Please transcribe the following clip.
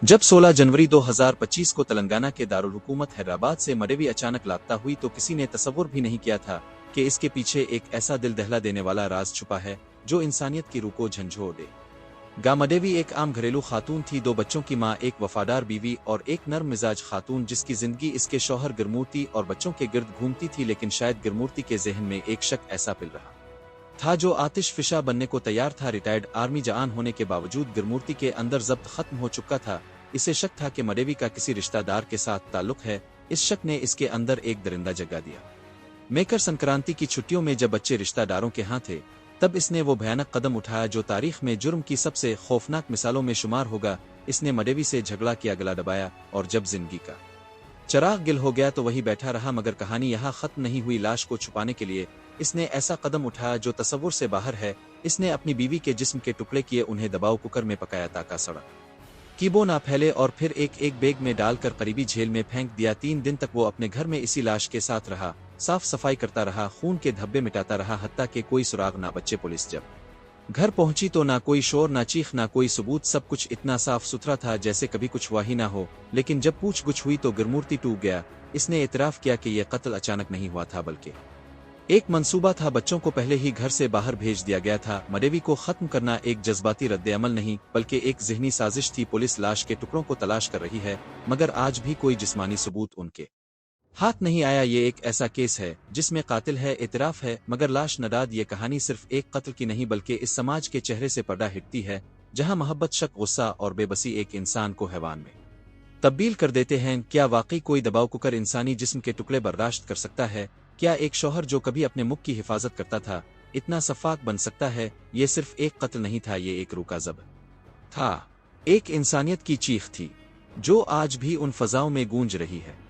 जब 16 जनवरी 2025 को तेलंगाना के दारुल हुकूमत हैदराबाद से मडेवी अचानक लापता हुई तो किसी ने तसव्वुर भी नहीं किया था कि इसके पीछे एक ऐसा दिल दहला देने वाला राज छुपा है जो इंसानियत की रूह को झंझोड़ दे। मडेवी एक आम घरेलू खातून थी, 2 बच्चों की मां, एक वफादार बीवी और एक नर्म मिजाज खातून जिसकी जिंदगी इसके शौहर गिरमूर्ति और बच्चों के गिर्द घूमती थी। लेकिन शायद गिरमूर्ति के जहन में एक शक ऐसा पिल रहा था जो आतिश फिशा बनने को तैयार था। रिटायर्ड आर्मी जवान होने के बावजूद गिरमूर्ति के अंदर जब्त खत्म हो चुका था। इसे शक था कि मडेवी का किसी रिश्तेदार के साथ ताल्लुक है। इस शक ने इसके अंदर एक दरिंदा जगा दिया। मकर संक्रांति की छुट्टियों में जब बच्चे रिश्तेदारों के यहाँ थे तब इसने वो भयानक कदम उठाया जो तारीख में जुर्म की सबसे खौफनाक मिसालों में शुमार होगा। इसने मडेवी से झगड़ा किया, गला दबाया और जब जिंदगी का चिराग गिल हो गया तो वही बैठा रहा। मगर कहानी यहाँ खत्म नहीं हुई। लाश को छुपाने के लिए इसने ऐसा कदम उठाया जो तसव्वुर से बाहर है। इसने अपनी बीवी के जिस्म के टुकड़े किए, उन्हें दबाव कुकर में पकाया ताकि सड़क की बो ना फैले और फिर एक एक बैग में डालकर करीबी झील में फेंक दिया। 3 दिन तक वो अपने घर में इसी लाश के साथ रहा, साफ सफाई करता रहा, खून के धब्बे मिटाता रहा, हत्ता के कोई सुराग ना बच्चे। पुलिस जब घर पहुंची तो ना कोई शोर, ना चीख, ना कोई सबूत। सब कुछ इतना साफ सुथरा था जैसे कभी कुछ हुआ ही ना हो। लेकिन जब पूछगुछ हुई तो गिरमूर्ति टूट गया। इसने इतराफ किया कि यह कत्ल अचानक नहीं हुआ था बल्कि एक मंसूबा था। बच्चों को पहले ही घर से बाहर भेज दिया गया था। मडेवी को खत्म करना एक जज्बाती रद्द-ए-अमल नहीं बल्कि एक ज़हनी साजिश थी। पुलिस लाश के टुकड़ों को तलाश कर रही है मगर आज भी कोई जिस्मानी सबूत उनके हाथ नहीं आया। ये एक ऐसा केस है जिसमें कातिल है, इतराफ है मगर लाश नदाद। ये कहानी सिर्फ एक कत्ल की नहीं बल्कि इस समाज के चेहरे से पर्दा हिटती है जहां मोहब्बत, शक, गुस्सा और बेबसी एक इंसान को हैवान में तब्दील कर देते हैं। क्या वाकई कोई दबाव कुकर इंसानी जिस्म के टुकड़े बर्दाश्त कर सकता है? क्या एक शौहर जो कभी अपने मुख की हिफाजत करता था इतना सफाक बन सकता है? ये सिर्फ एक कत्ल नहीं था, ये एक रूह का ज़ब था, एक इंसानियत की चीख थी जो आज भी उन फजाओं में गूंज रही है।